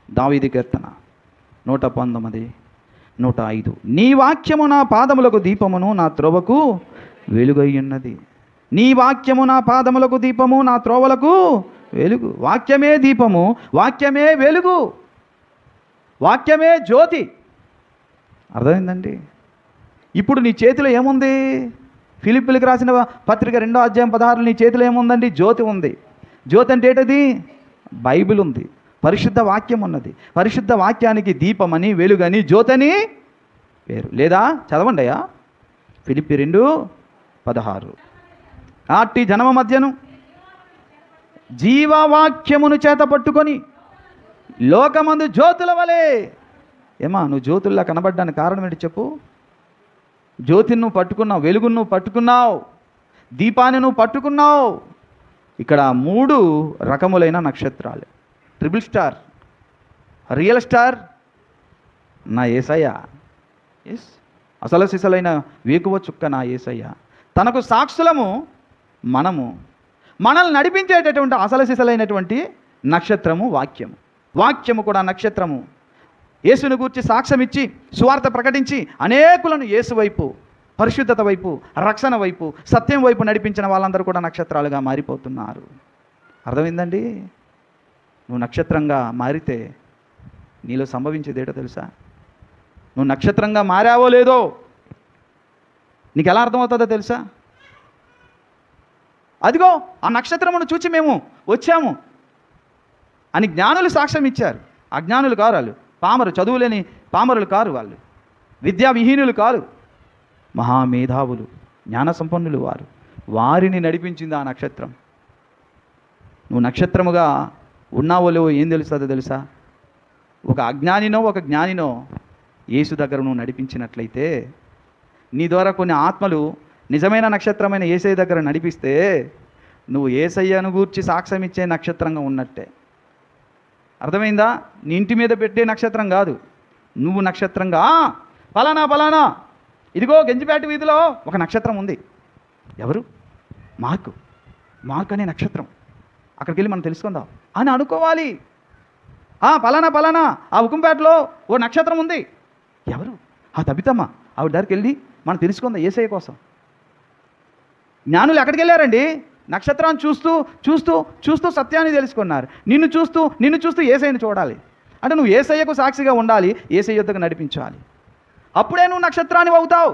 దావీదు కీర్తన 119, 105. నీ వాక్యము నా పాదములకు దీపమును, నా త్రోవకు వెలుగయ్యున్నది. నీ వాక్యము నా పాదములకు దీపము, నా త్రోవలకు వెలుగు. వాక్యమే దీపము, వాక్యమే వెలుగు, వాక్యమే జ్యోతి. అర్థమైందండి? ఇప్పుడు నీ చేతిలో ఏముంది? ఫిలిప్పీయులకు రాసిన పత్రిక 2వ అధ్యాయం 16 నీ చేతిలో ఏముందండి? జ్యోతి ఉంది. జ్యోతి అంటే ఏంటది? బైబిల్ ఉంది, పరిశుద్ధ వాక్యం ఉన్నది. పరిశుద్ధ వాక్యానికి దీపమని, వెలుగని, జ్యోతని పేరు. లేదా చదవండి అయ్యా, ఫిలిప్పీ 2:16. ఆటి జనమ మధ్యను జీవవాక్యమును చేత పట్టుకొని లోకమందు జ్యోతుల వలె. ఏమా నువ్వు జ్యోతుల్లా కనబడ్డానికి కారణం ఏంటి చెప్పు? జ్యోతిని నువ్వు పట్టుకున్నావు, వెలుగును నువ్వు పట్టుకున్నావు, దీపాన్ని నువ్వు పట్టుకున్నావు. ఇక్కడ 3 రకములైన నక్షత్రాలు: ట్రిపుల్ స్టార్, రియల్ స్టార్, నా యేసయ్య. ఎస్, అసలు సిసలైన వేకువ చుక్క నా యేసయ్య. తనకు సాక్షులము మనము. మనల్ని నడిపించేటటువంటి అసలు సిసలైనటువంటి నక్షత్రము వాక్యము. వాక్యము కూడా నక్షత్రము. యేసును గూర్చి సాక్ష్యం ఇచ్చి సువార్త ప్రకటించి అనేకులను యేసు వైపు, పరిశుద్ధత వైపు, రక్షణ వైపు, సత్యం వైపు నడిపించిన వాళ్ళందరూ కూడా నక్షత్రాలుగా మారిపోతున్నారు. అర్థమైందండి? నువ్వు నక్షత్రంగా మారితే నీలో సంభవించేదేటో తెలుసా? నువ్వు నక్షత్రంగా మారావో లేదో నీకు ఎలా అర్థమవుతుందో తెలుసా? అదిగో ఆ నక్షత్రమును చూచి మేము వచ్చాము అని జ్ఞానులు సాక్ష్యం ఇచ్చారు. అజ్ఞానులు కారు వాళ్ళు, చదువులేని పామరులు కారు వాళ్ళు, విద్యా విహీనులు కారు, మహామేధావులు, జ్ఞాన సంపన్నులు వారు. వారిని నడిపించింది ఆ నక్షత్రం. నువ్వు నక్షత్రముగా ఉన్నావో లేవో ఏం తెలుస్తుందో తెలుసా? ఒక అజ్ఞానినో ఒక జ్ఞానినో యేసు దగ్గర నువ్వు నడిపించినట్లయితే, నీ ద్వారా కొన్ని ఆత్మలు నిజమైన నక్షత్రమైన యేసయ్య దగ్గర నడిపిస్తే, నువ్వు యేసయ్యను గూర్చి సాక్ష్యం ఇచ్చే నక్షత్రంగా ఉన్నట్టే. అర్థమైందా? నీ ఇంటి మీద పెట్టే నక్షత్రం కాదు, నువ్వు నక్షత్రంగా ఫలానా ఇదిగో గంజిపేట వీధిలో ఒక నక్షత్రం ఉంది. ఎవరు? మార్క్ అనే నక్షత్రం. అక్కడికి వెళ్ళి మనం తెలుసుకుందాం అని అనుకోవాలి. ఫలానా ఆ ఉకుంపేటలో ఓ నక్షత్రం ఉంది. ఎవరు? ఆ తబితమ్మ. ఆవిడ దగ్గరికి వెళ్ళి మనం తెలుసుకుందాం యేసయ్య కోసం. జ్ఞానులు ఎక్కడికి వెళ్ళారండి? నక్షత్రాన్ని చూస్తూ చూస్తూ చూస్తూ సత్యాన్ని తెలుసుకున్నారు. నిన్ను చూస్తూ యేసయ్యను చూడాలి. అంటే నువ్వు యేసయ్యకు సాక్షిగా ఉండాలి, యేసయ్య యొద్దకు నడిపించాలి. అప్పుడే నువ్వు నక్షత్రాన్ని అవుతావు.